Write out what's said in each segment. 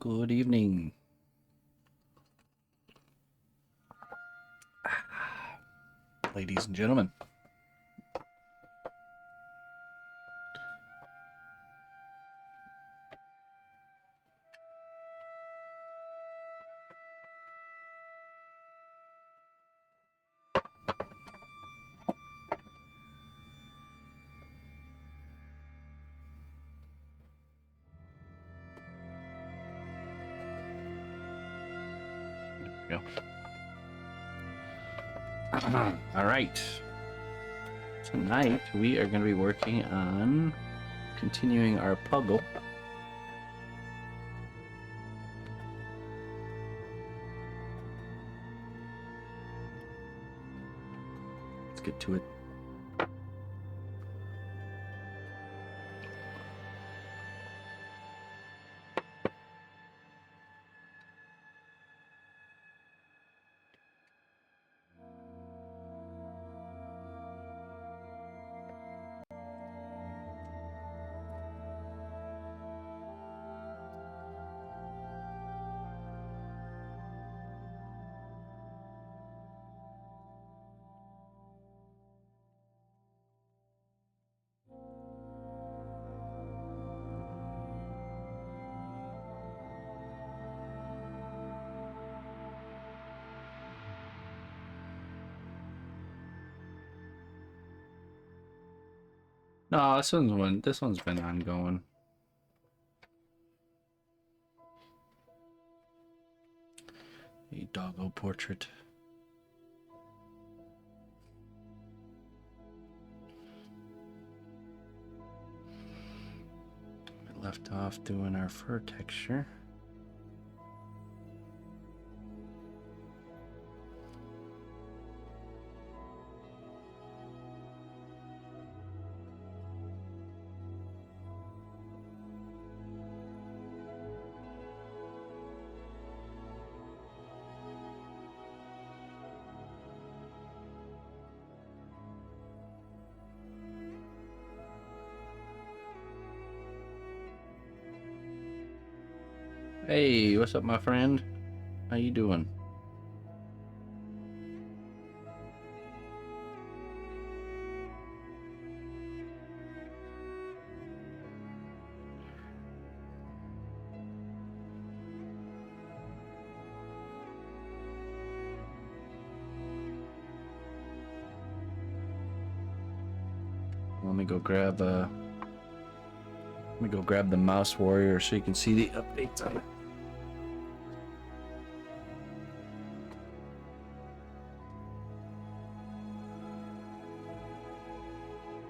Good evening. Ladies and gentlemen. There we go. All right. Tonight we are going to be working on continuing our puzzle. Let's get to it. No, this one's been ongoing. A doggo portrait. We left off doing our fur texture. Hey, what's up, my friend? How you doing? Let me go grab the mouse warrior so you can see the updates on it.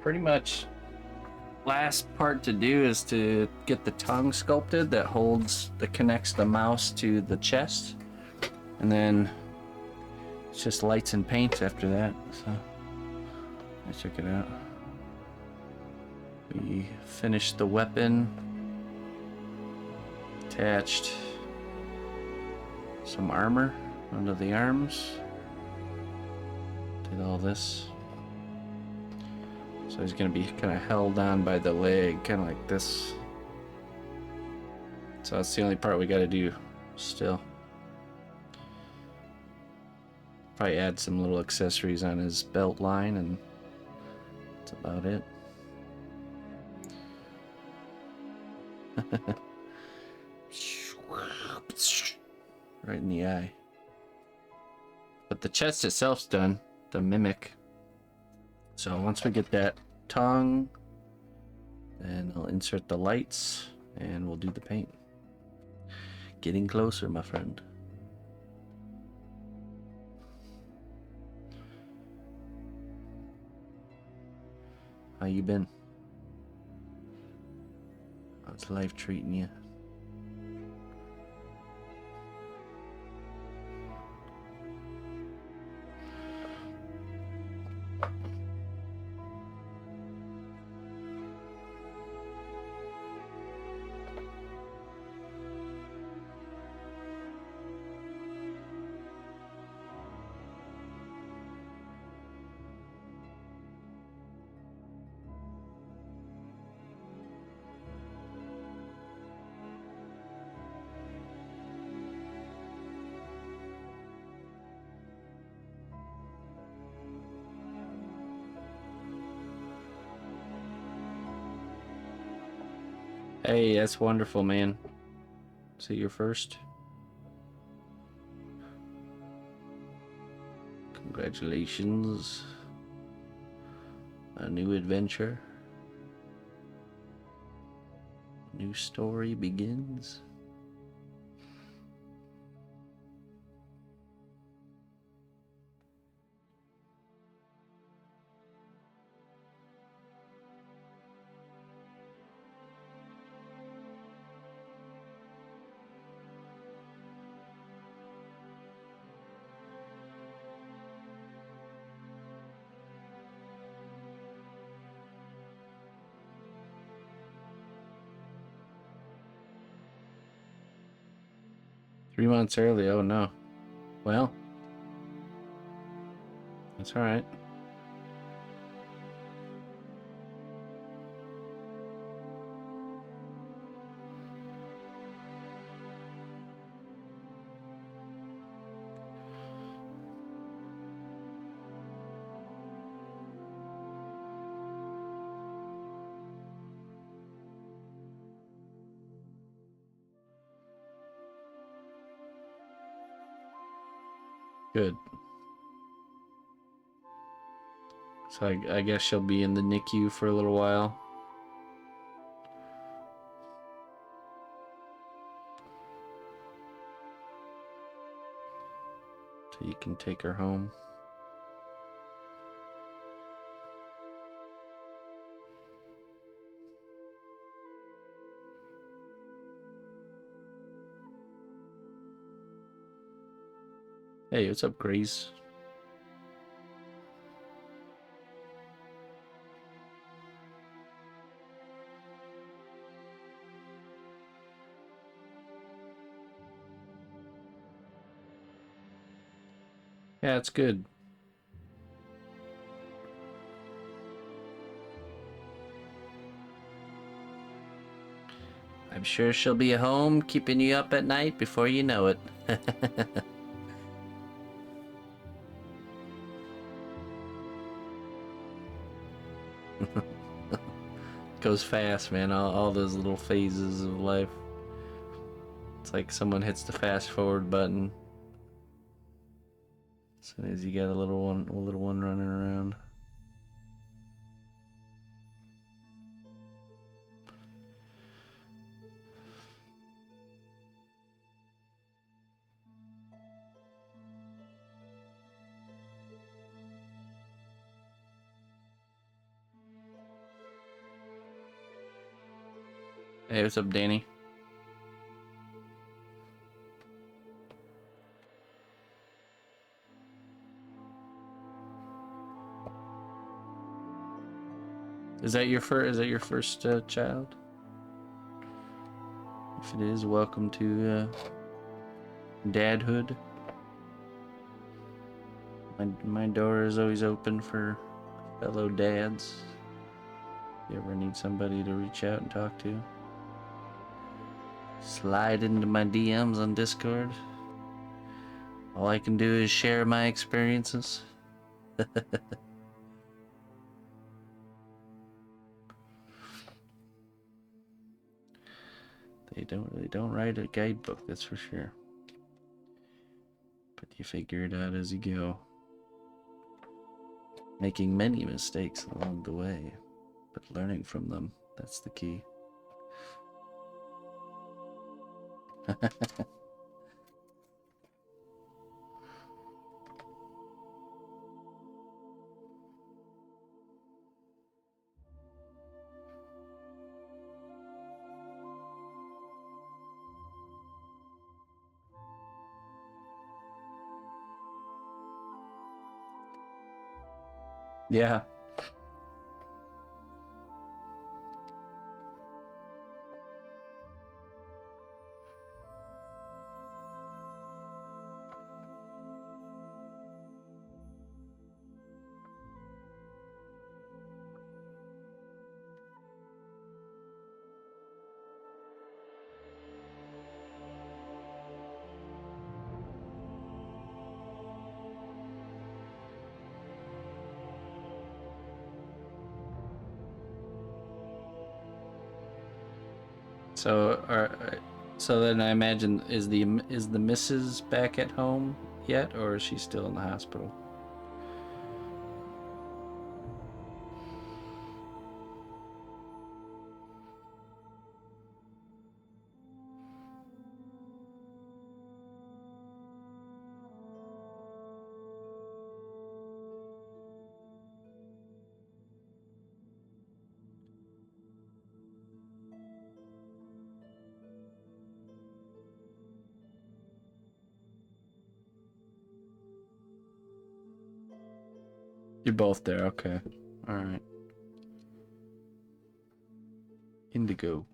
Pretty much last part to do is to get the tongue sculpted that connects the mouse to the chest, and then it's just lights and paints after that. So let's check it out. We finished the weapon, attached some armor under the arms, did all this. So he's going to be kind of held on by the leg, kind of like this. So that's the only part we got to do still. Probably add some little accessories on his belt line, and that's about it. Right in the eye. But the chest itself's done, the mimic. So once we get that tongue, then I'll insert the lights and we'll do the paint. Getting closer, my friend. How you been? How's life treating you? Hey, that's wonderful, man. Is it your first? Congratulations. A new adventure. New story begins. Three months early, oh no. Well, that's alright. Good. So I guess she'll be in the NICU for a little while. So you can take her home. Hey, what's up, Grace? Yeah, it's good. I'm sure she'll be home keeping you up at night before you know it. Goes fast, man. All those little phases of life. It's like someone hits the fast forward button. As soon as you got a little one running around. Hey, what's up, Danny? Is that your first? Is that your first child? If it is, welcome to dadhood. My door is always open for fellow dads. If you ever need somebody to reach out and talk to, slide into my DMs on Discord. All I can do is share my experiences. They don't write a guidebook, that's for sure. But you figure it out as you go. Making many mistakes along the way, but learning from them, that's the key. Yeah. So then I imagine is the missus back at home yet, or is she still in the hospital? You're both there, okay. All right. Indigo.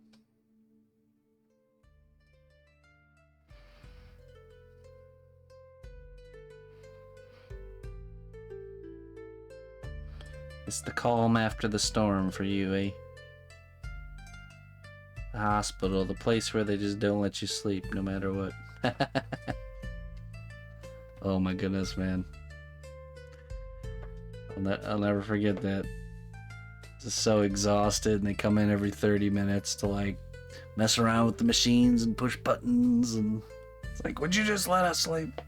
It's the calm after the storm for you, eh? The hospital, the place where they just don't let you sleep no matter what. Oh my goodness, man. I'll never forget that. Just so exhausted, and they come in every 30 minutes to like mess around with the machines and push buttons, and it's like, would you just let us sleep?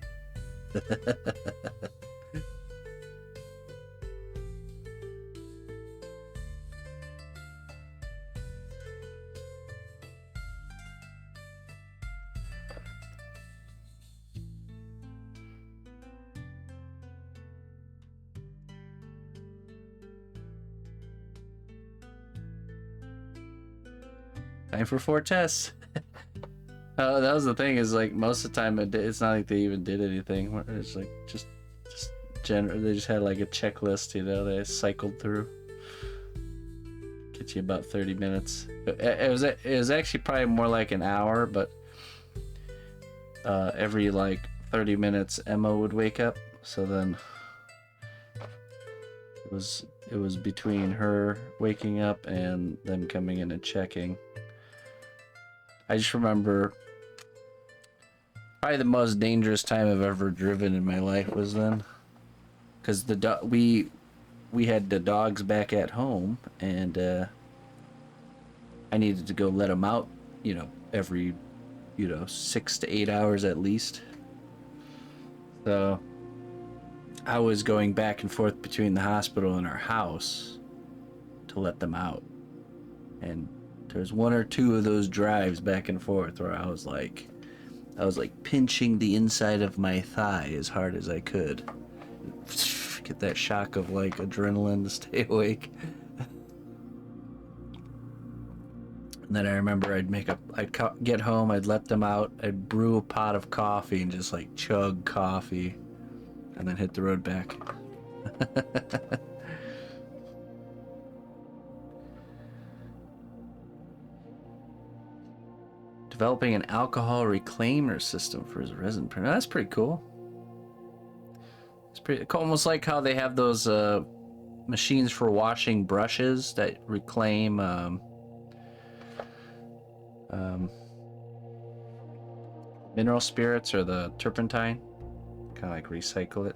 Time for 4 tests. That was the thing, is like most of the time it's not like they even did anything. It's like just they just had like a checklist, you know, they cycled through. Get you about 30 minutes. It was actually probably more like an hour, but every like 30 minutes Emma would wake up, so then it was between her waking up and them coming in and checking. I just remember probably the most dangerous time I've ever driven in my life was then, because we had the dogs back at home, and I needed to go let them out, you know, every 6 to 8 hours at least. So I was going back and forth between the hospital and our house to let them out, and there's 1 or 2 of those drives back and forth where I was like pinching the inside of my thigh as hard as I could. Get that shock of like adrenaline to stay awake. And then I remember I'd get home, I'd let them out, I'd brew a pot of coffee and just like chug coffee, and then hit the road back. Developing an alcohol reclaimer system for his resin printer. That's pretty cool. It's pretty almost like how they have those machines for washing brushes that reclaim mineral spirits or the turpentine. Kind of like recycle it.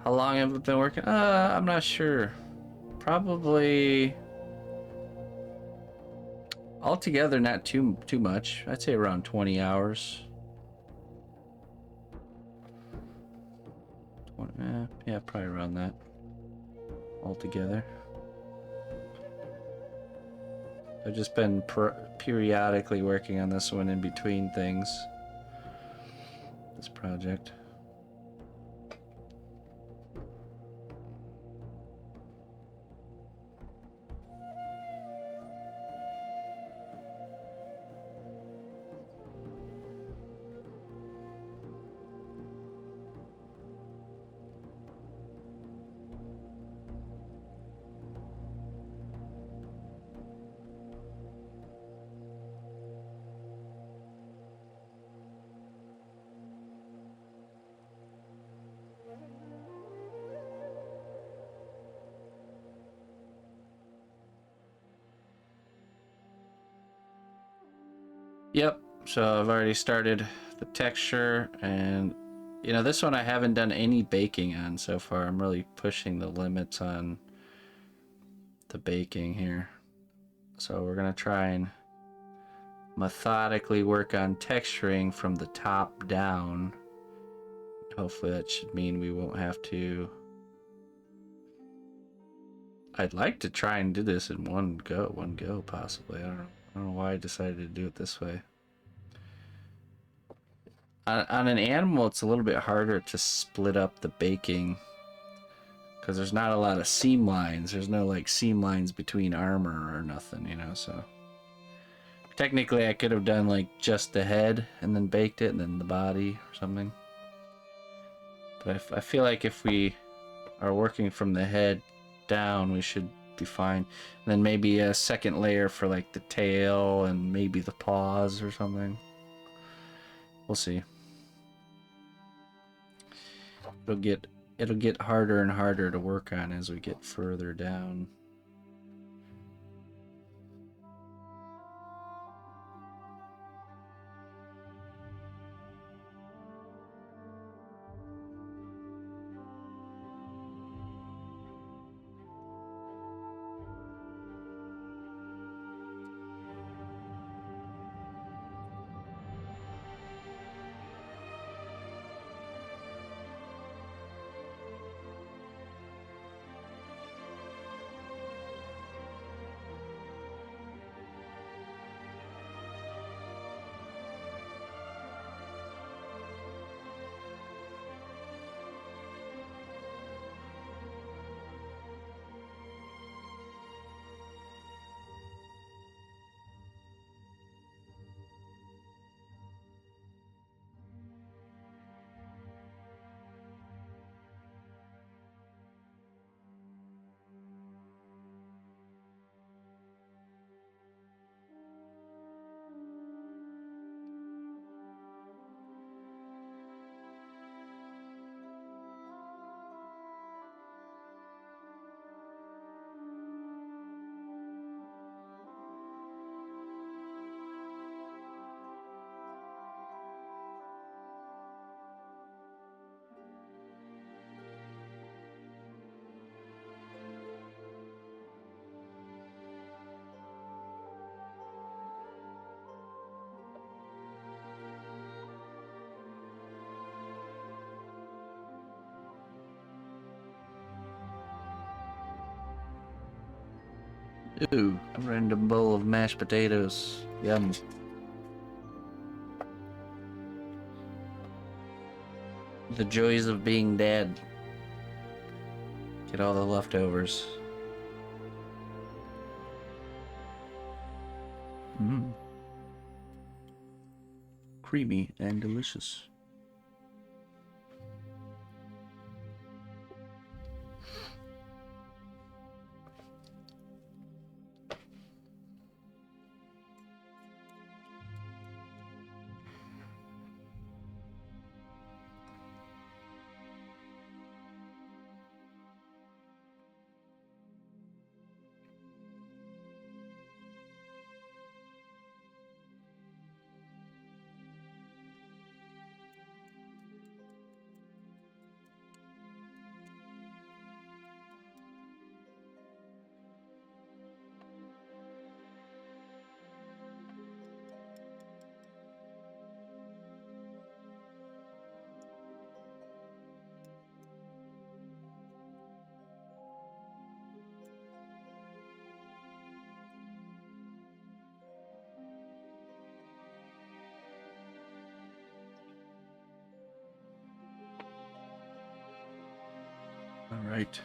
How long have I been working? I'm not sure. Probably altogether not too much. I'd say around 20 hours. 20, yeah, probably around that altogether. I've just been periodically working on this one in between things. This project. Yep, so I've already started the texture, and You know, this one I haven't done any baking on so far. I'm really pushing the limits on the baking here. So we're gonna try and methodically work on texturing from the top down. Hopefully that should mean we won't have to... I'd like to try and do this in one go possibly. I don't know why I decided to do it this way. On an animal, it's a little bit harder to split up the baking because there's not a lot of seam lines. There's no like seam lines between armor or nothing, you know, so technically I could have done like just the head and then baked it and then the body or something. But I feel like if we are working from the head down, we should be fine. And then maybe a second layer for like the tail and maybe the paws or something. We'll see. It'll get harder and harder to work on as we get further down. Ooh, a random bowl of mashed potatoes. Yum. The joys of being dead. Get all the leftovers. Mmm. Creamy and delicious. All right.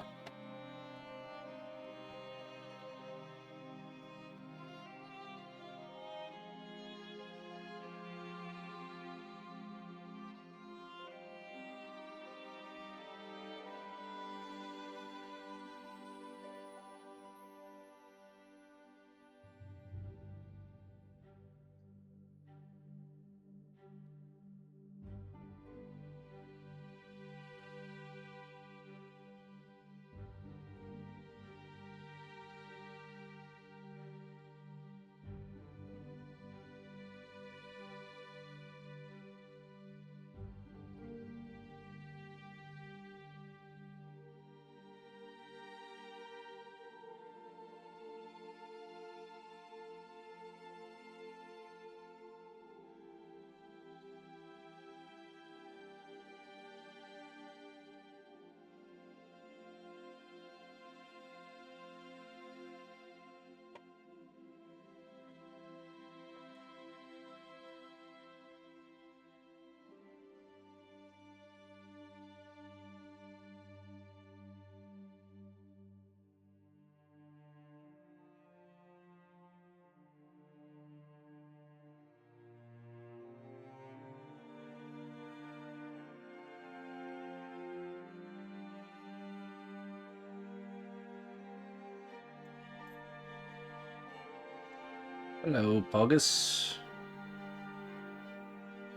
Hello, Pogus.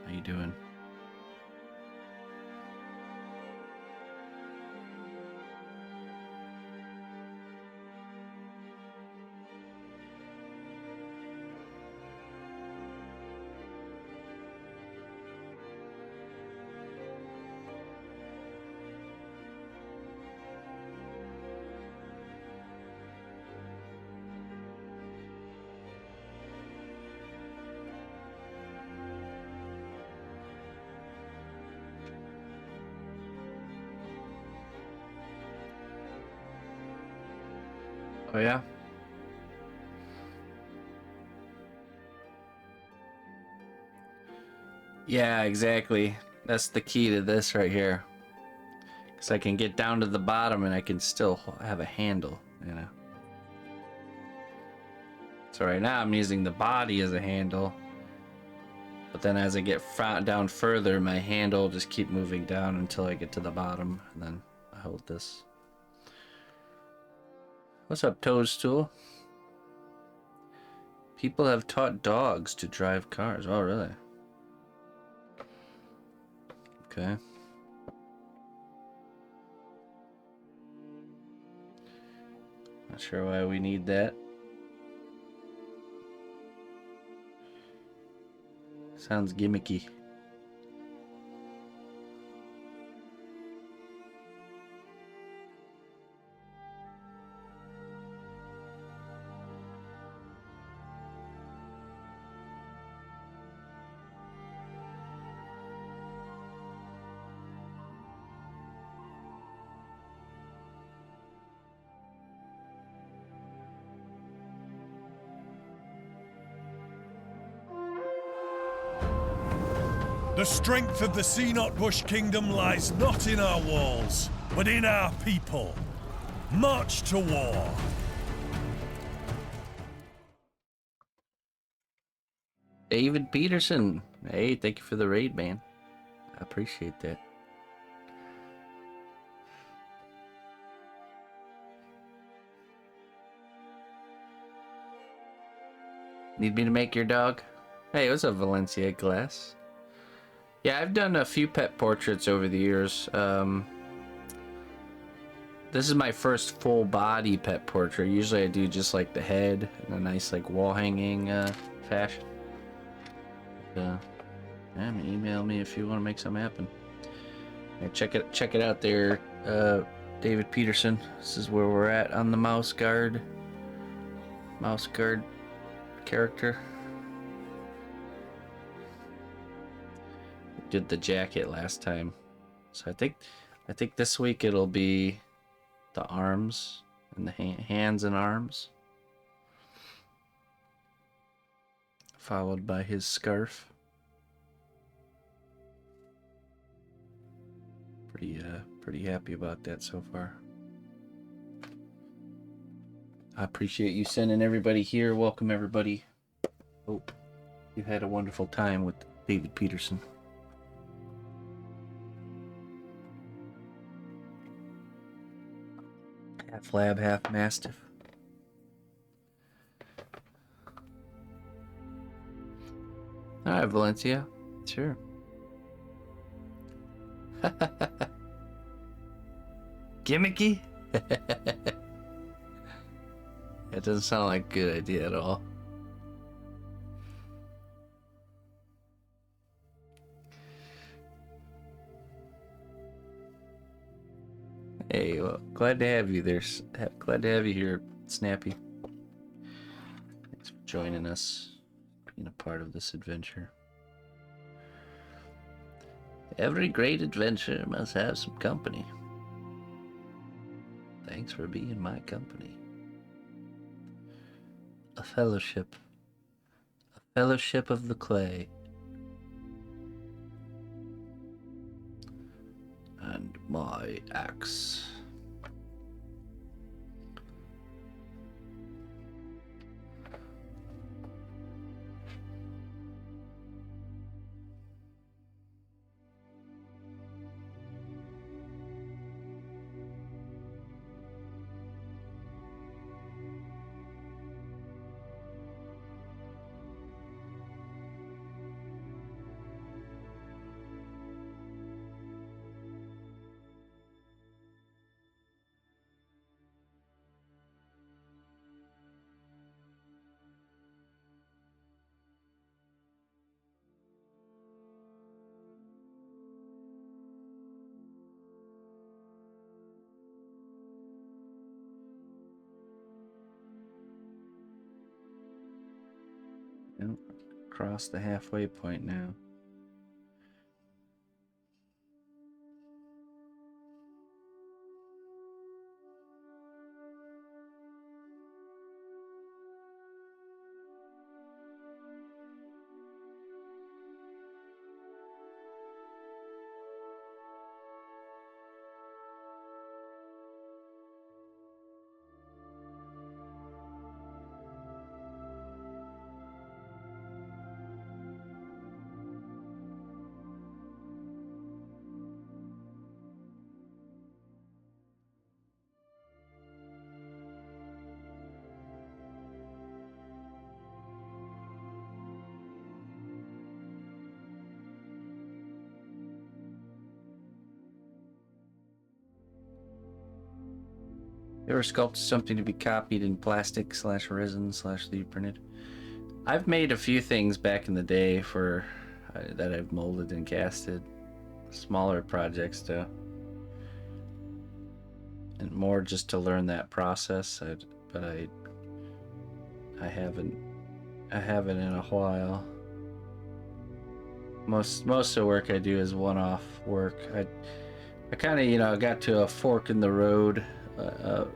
How you doing? Oh yeah? Yeah, exactly. That's the key to this right here. Because I can get down to the bottom and I can still have a handle, you know. So right now I'm using the body as a handle. But then as I get down further, my handle will just keep moving down until I get to the bottom. And then I hold this. What's up, Toadstool? People have taught dogs to drive cars. Oh, really? Okay. Not sure why we need that. Sounds gimmicky. The strength of the Seanotbush Kingdom lies not in our walls, but in our people. March to war. David Peterson. Hey, thank you for the raid, man. I appreciate that. Need me to make your dog? Hey, what's up, Valencia Glass? Yeah, I've done a few pet portraits over the years. This is my first full body pet portrait. Usually I do just like the head in a nice like wall hanging fashion. Yeah, email me if you want to make something happen. Yeah, check it out there, David Peterson. This is where we're at on the mouse guard character. We did the jacket last time, so I think this week it'll be the arms and the hands and arms, followed by his scarf. Pretty happy about that so far. I appreciate you sending everybody here. Welcome everybody. Hope you had a wonderful time with David Peterson. Half lab, half mastiff. All right, Valencia. Sure. Gimmicky? That doesn't sound like a good idea at all. Hey, well, glad to have you there. Glad to have you here, Snappy. Thanks for joining us, being a part of this adventure. Every great adventure must have some company. Thanks for being my company. A fellowship. A fellowship of the clay. And my axe. Yep, cross the halfway point now. You ever sculpted something to be copied in plastic / resin / 3D printed? I've made a few things back in the day for that I've molded and casted. Smaller projects though. And more just to learn that process. But I haven't in a while. Most of the work I do is one-off work. I kind of got to a fork in the road,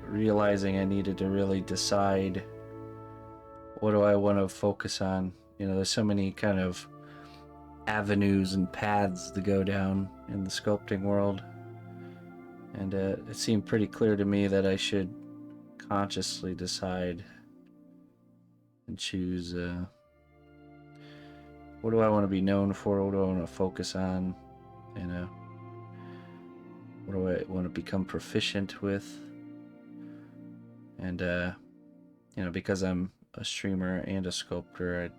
realizing I needed to really decide what do I want to focus on. There's so many kind of avenues and paths to go down in the sculpting world, and it seemed pretty clear to me that I should consciously decide and choose what do I want to be known for, what do I want to focus on, what do I want to become proficient with. And because I'm a streamer and a sculptor,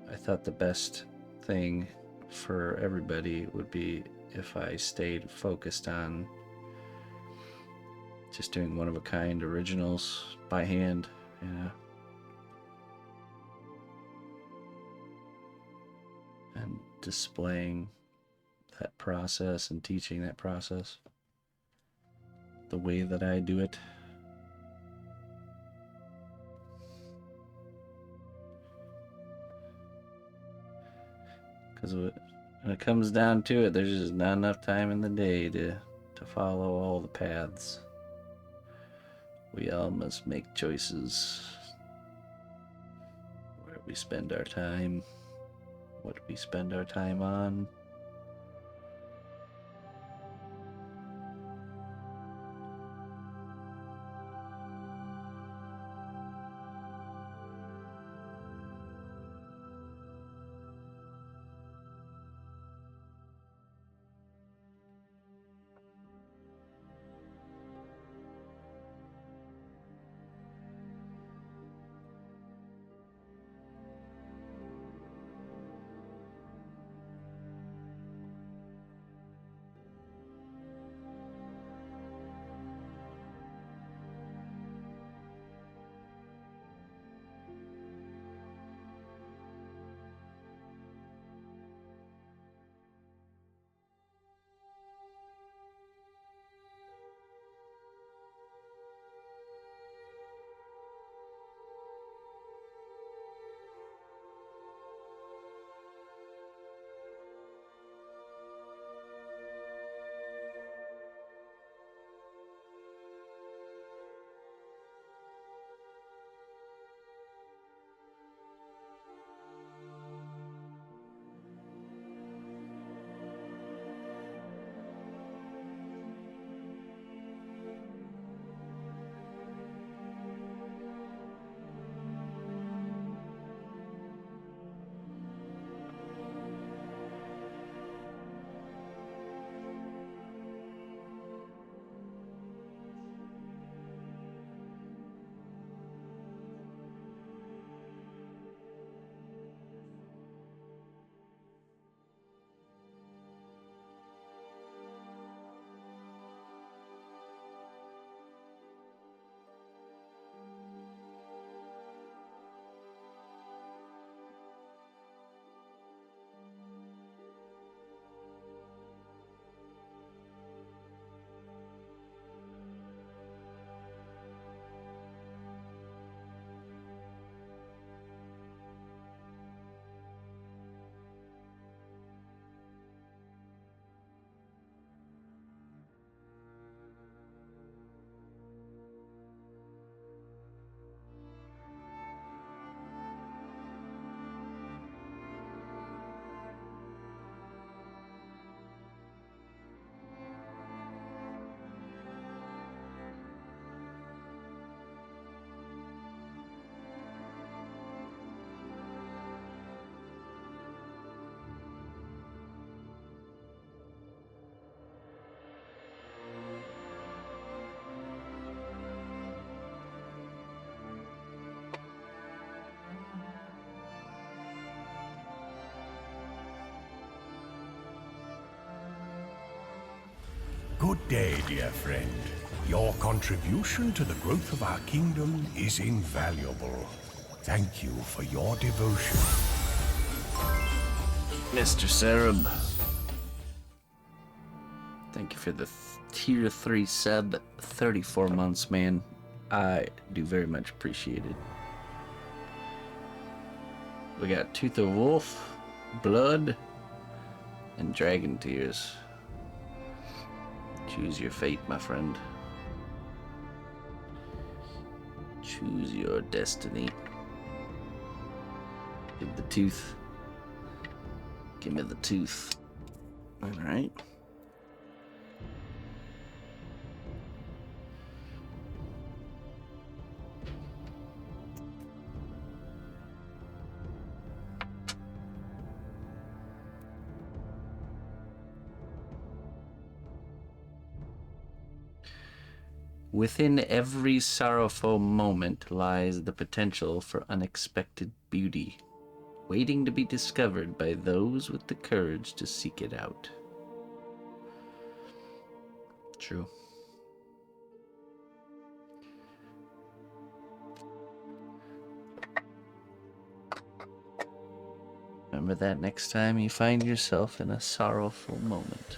I thought the best thing for everybody would be if I stayed focused on just doing one-of-a-kind originals by hand, and displaying that process and teaching that process the way that I do it. Because when it comes down to it, there's just not enough time in the day to follow all the paths. We all must make choices. Where we spend our time, what we spend our time on. Good day, dear friend. Your contribution to the growth of our kingdom is invaluable. Thank you for your devotion. Mr. Sereb. Thank you for the tier 3 sub, 34 months, man. I do very much appreciate it. We got Tooth of Wolf, Blood, and Dragon Tears. Choose your fate, my friend. Choose your destiny. Give the tooth. Give me the tooth. Alright. Within every sorrowful moment lies the potential for unexpected beauty, waiting to be discovered by those with the courage to seek it out. True. Remember that next time you find yourself in a sorrowful moment.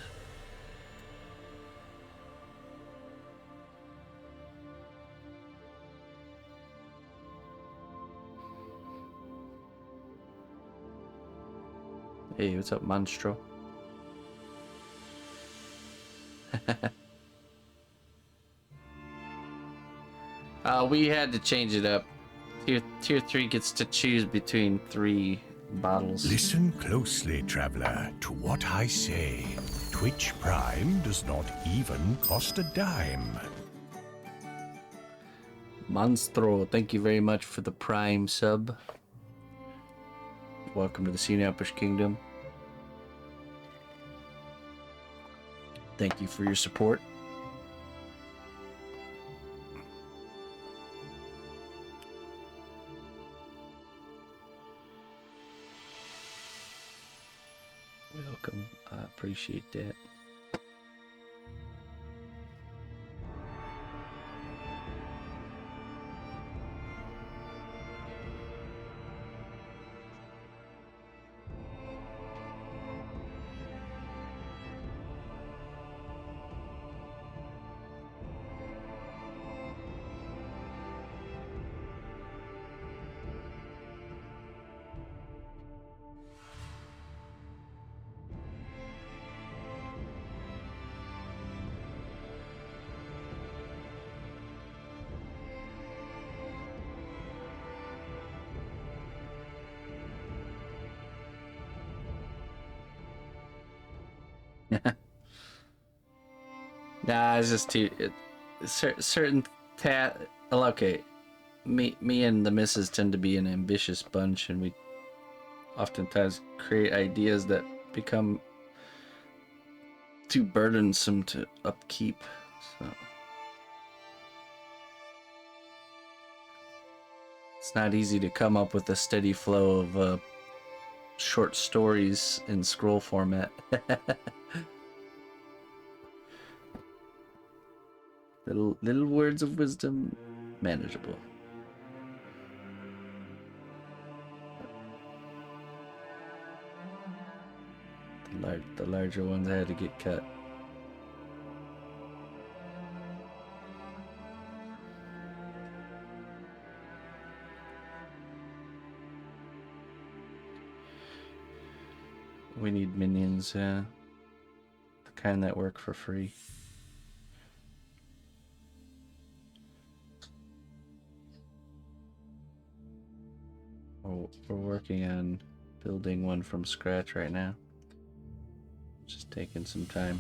Hey, what's up, Monstro? We had to change it up. Tier 3 gets to choose between 3 bottles. Listen closely, traveler, to what I say. Twitch Prime does not even cost a dime. Monstro, thank you very much for the Prime sub. Welcome to the Sea-Napish Kingdom. Thank you for your support. Welcome. I appreciate that. Nah, it's just too certain okay, me and the missus tend to be an ambitious bunch, and we oftentimes create ideas that become too burdensome to upkeep. So it's not easy to come up with a steady flow of short stories in scroll format. Little words of wisdom, manageable. The larger ones had to get cut. We need minions, the kind that work for free. We're working on building one from scratch right now. Just taking some time.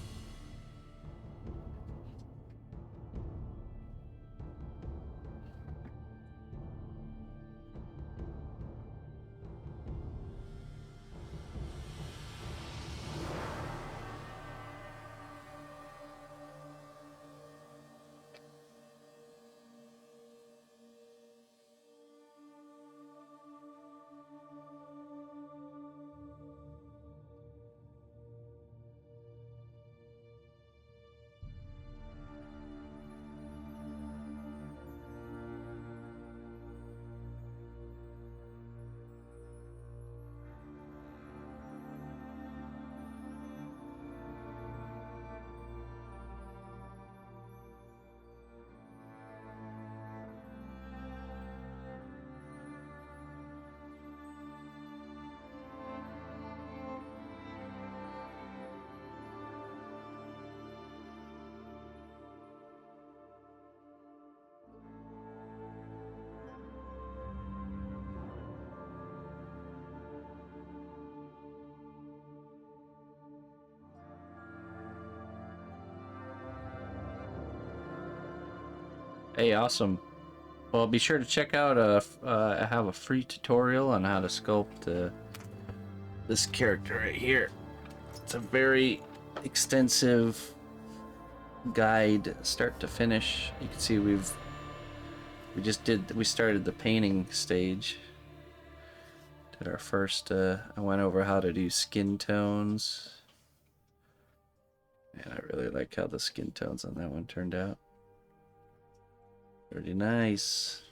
Hey, awesome. Well, be sure to check out I have a free tutorial on how to sculpt this character right here. It's a very extensive guide, start to finish. You can see we started the painting stage. Did our first, I went over how to do skin tones. And I really like how the skin tones on that one turned out. Pretty nice.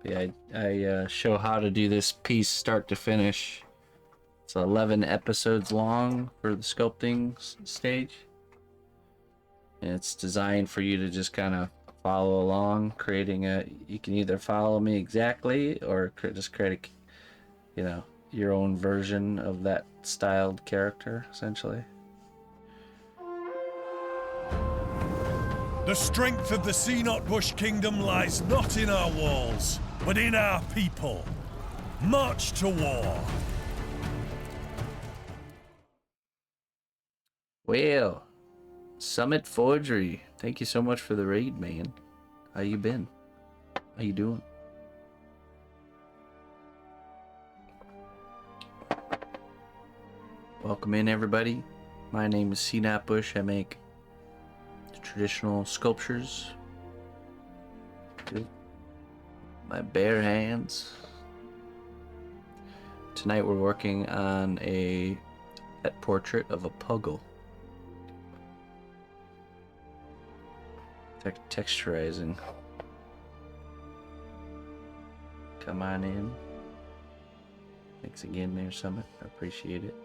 Yeah, I show how to do this piece start to finish. It's 11 episodes long for the sculpting stage. And it's designed for you to just kind of follow along, you can either follow me exactly or just create your own version of that styled character, essentially. The strength of the Bush Kingdom lies not in our walls, but in our people. March to war. Well, Summit Forgery, thank you so much for the raid, man. How you been? How you doing? Welcome in, everybody. My name is Bush. I make traditional sculptures with my bare hands. Tonight we're working on a pet portrait of a puggle. Texturizing. Come on in. Thanks again there, Summit. I appreciate it.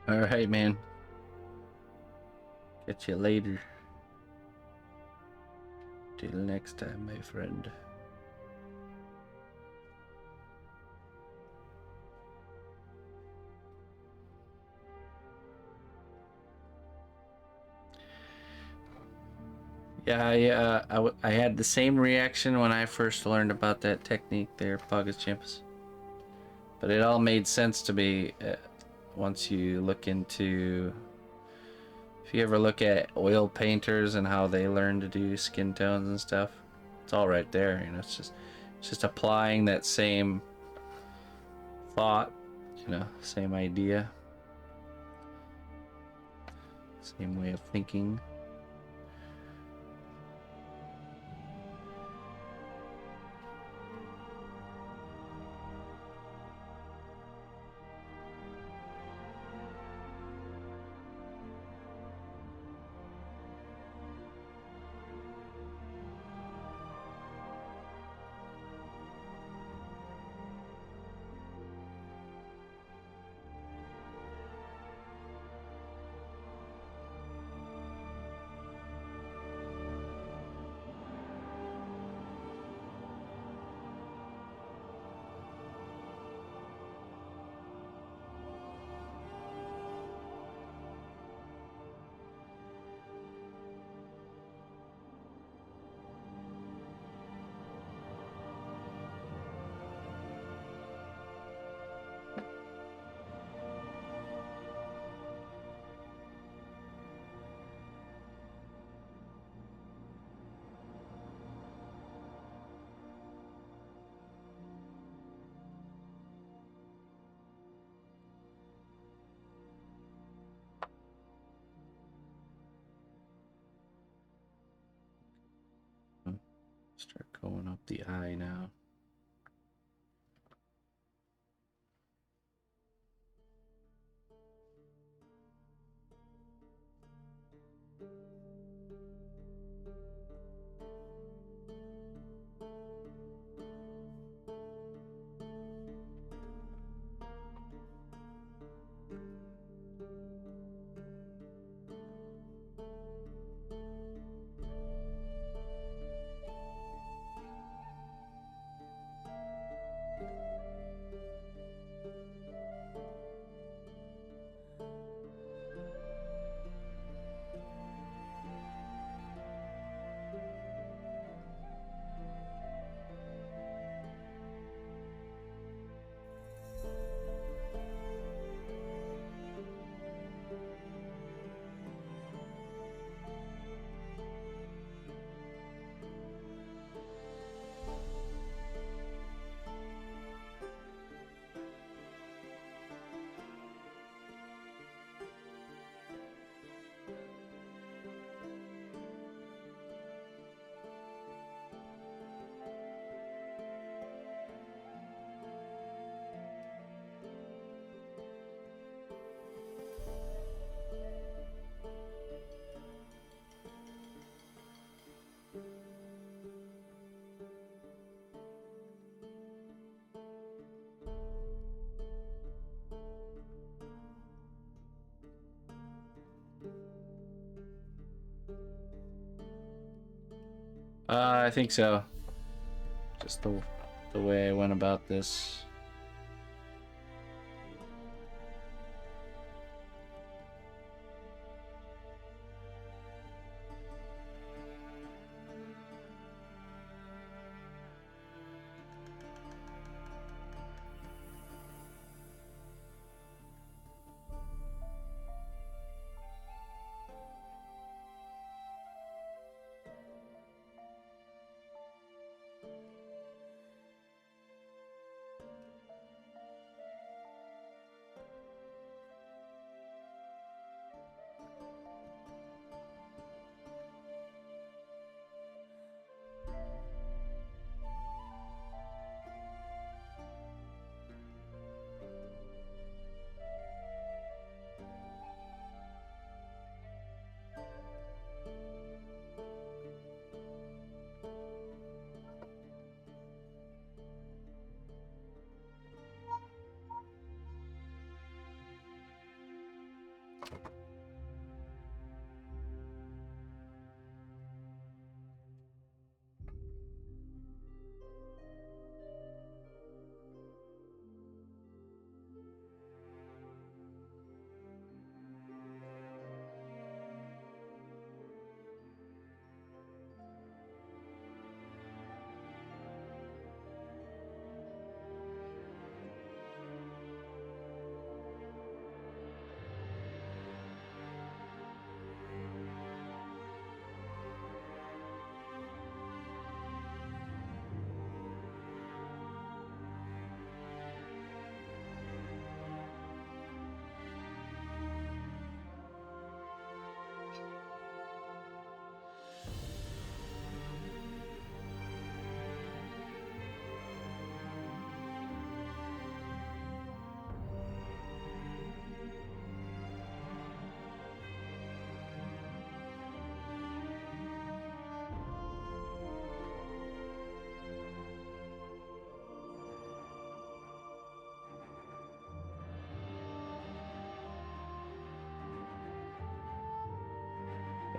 All right, man. Catch you later. Till next time, my friend. Yeah, I had the same reaction when I first learned about that technique there, Pogus Champus. But it all made sense to me once you look into... If you ever look at oil painters and how they learn to do skin tones and stuff, it's all right there. You know, it's just applying that same thought, same idea, same way of thinking. up the eye now. I think so. Just the way I went about this.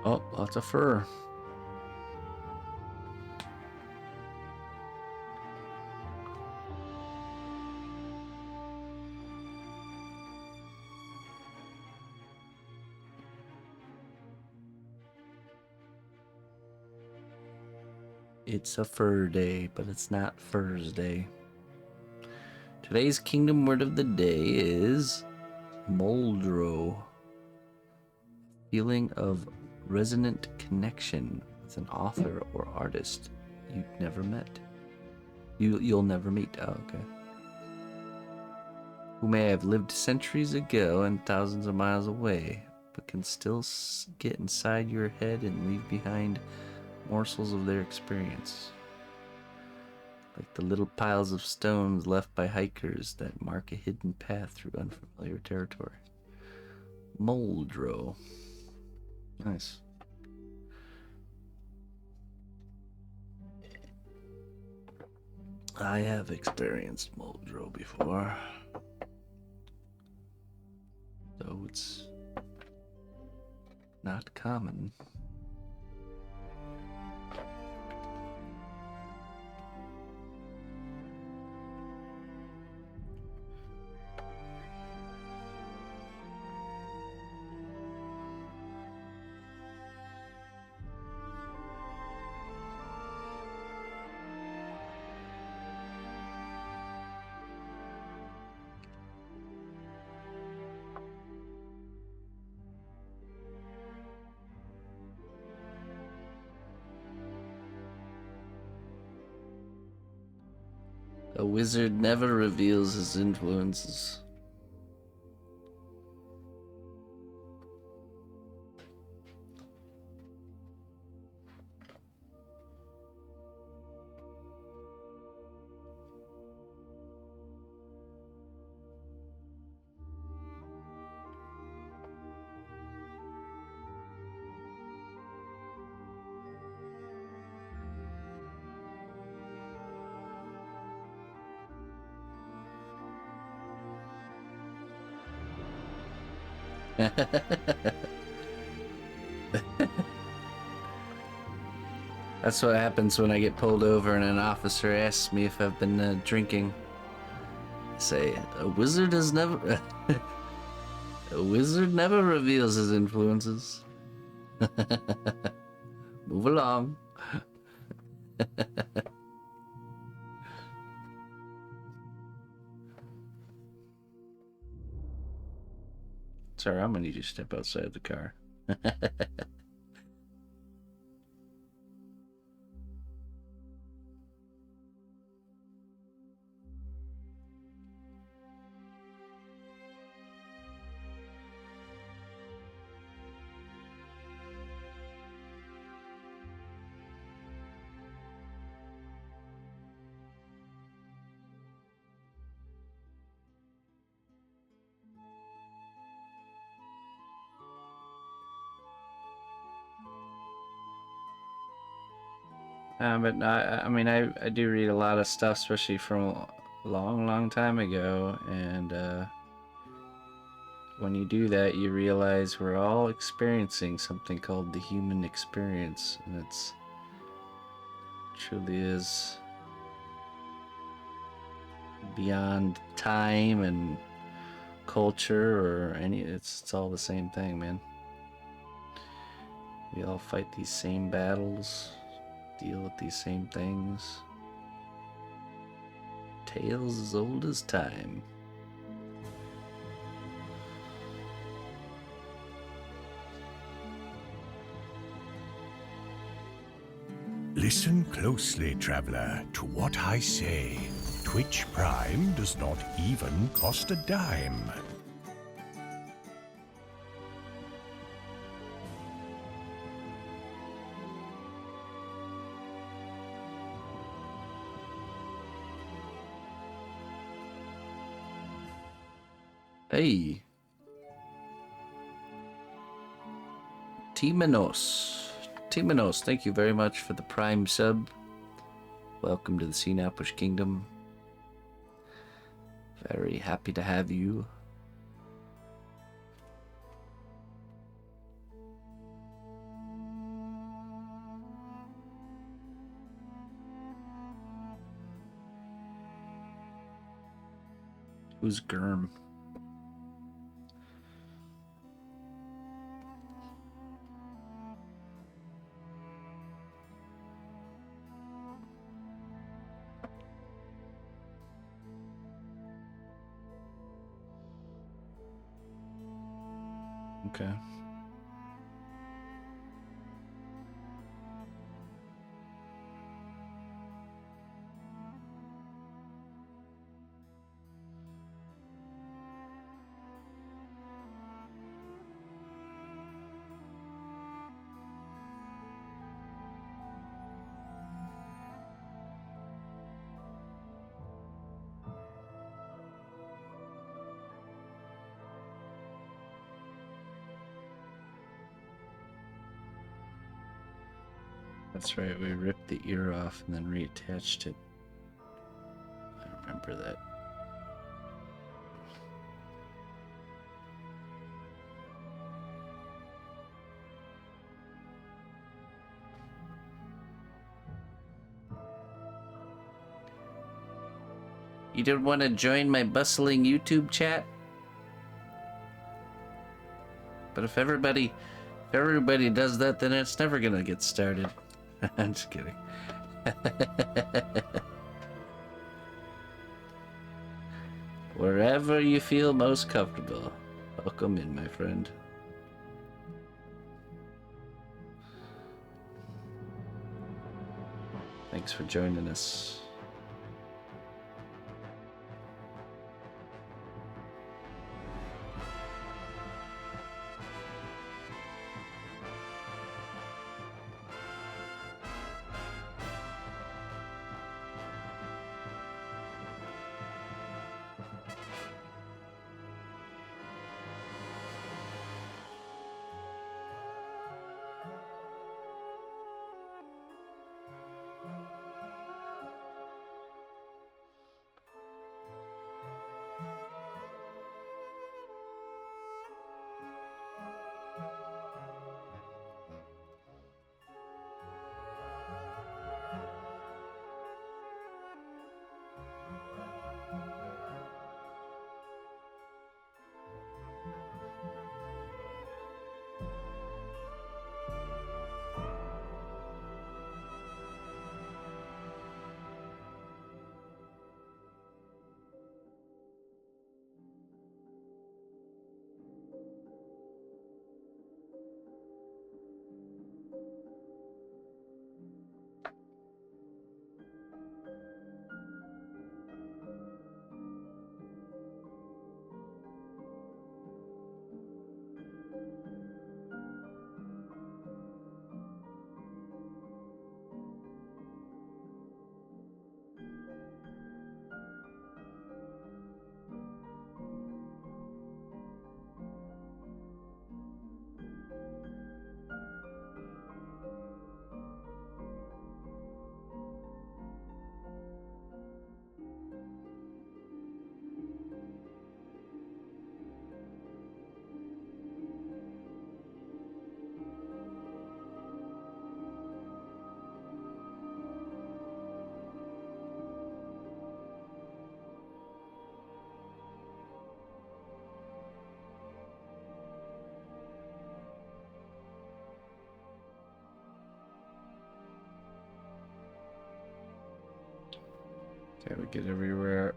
Oh, lots of fur. It's a fur day, but it's not Thursday. Today's kingdom word of the day is Moldro. Feeling of resonant connection with an author or artist you've never met. You'll never meet. Oh, okay. Who may have lived centuries ago and thousands of miles away, but can still get inside your head and leave behind morsels of their experience. Like the little piles of stones left by hikers that mark a hidden path through unfamiliar territory. Moldro. Nice. I have experienced Moldro before. Though it's not common. A wizard never reveals his influences. That's what happens when I get pulled over and an officer asks me if I've been drinking. I say, a wizard has never... a wizard never reveals his influences. Move along. Sorry, I'm gonna need you to step outside the car. But I mean, I do read a lot of stuff, especially from a long time ago, and when you do that, you realize we're all experiencing something called the human experience, and it truly is beyond time and culture or any. It's all the same thing, man. We all fight these same battles, deal with these same things. Tales as old as time. Listen closely, traveler, to what I say. Twitch Prime does not even cost a dime. Hey. Timanos, thank you very much for the Prime sub. Welcome to the Sinapush Kingdom. Very happy to have you. Who's Germ? Okay. That's right, we ripped the ear off and then reattached it. I remember that. You don't want to join my bustling YouTube chat? But if everybody does that, then it's never gonna get started. I'm just kidding. Wherever you feel most comfortable. Welcome in, my friend. Thanks for joining us. Okay, we get everywhere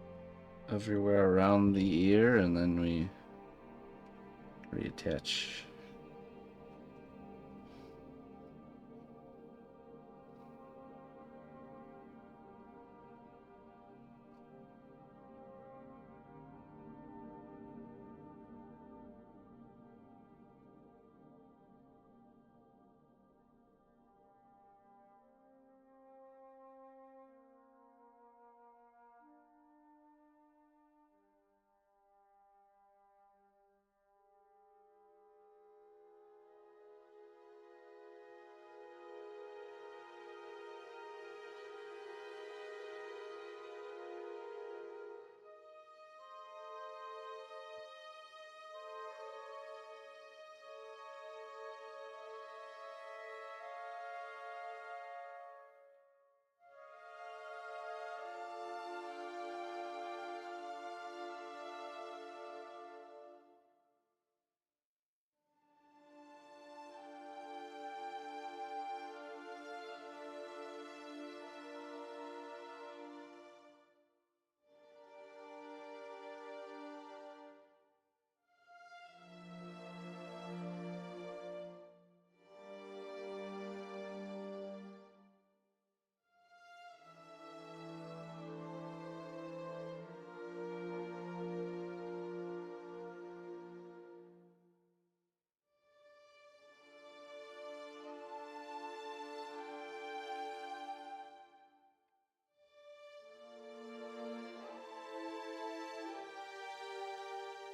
around the ear, and then we reattach.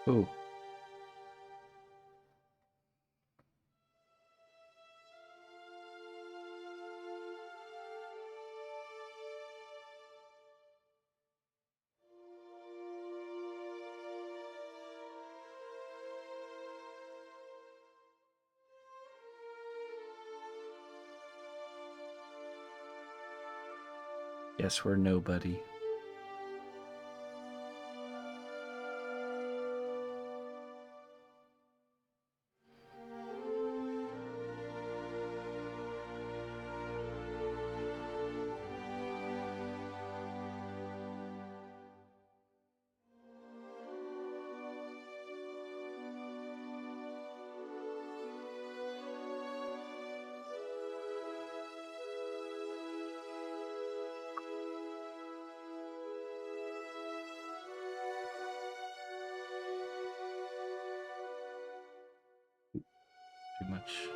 Ooh. Guess we're nobody. Too much.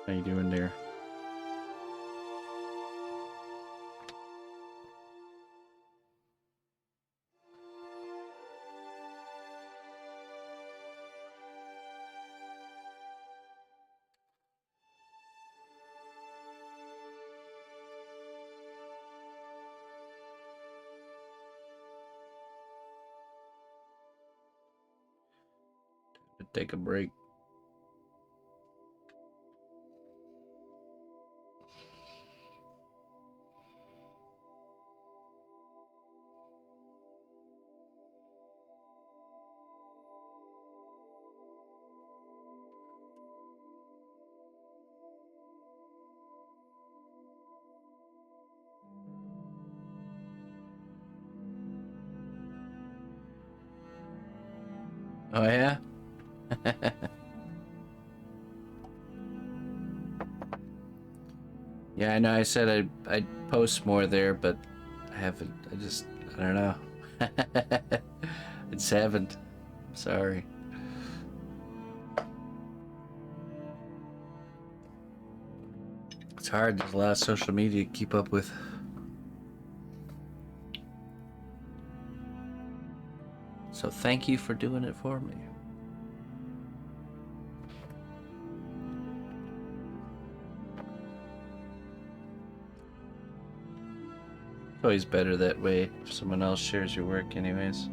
How you doing there? Take a break. Oh yeah? Yeah, I know I said I'd post more there, but I haven't. I don't know. I just haven't. I'm sorry. It's hard. There's a lot of social media to keep up with. So thank you for doing it for me. It's always better that way if someone else shares your work anyways.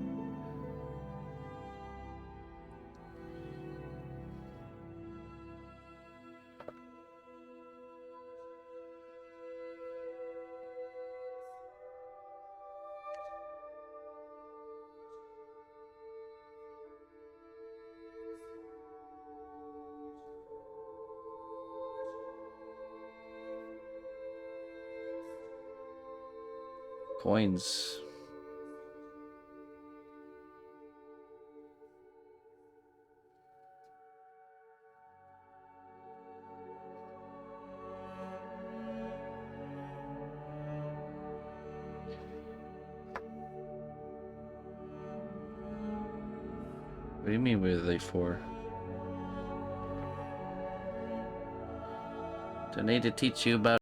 Coins. What do you mean what are they for? Do I need to teach you about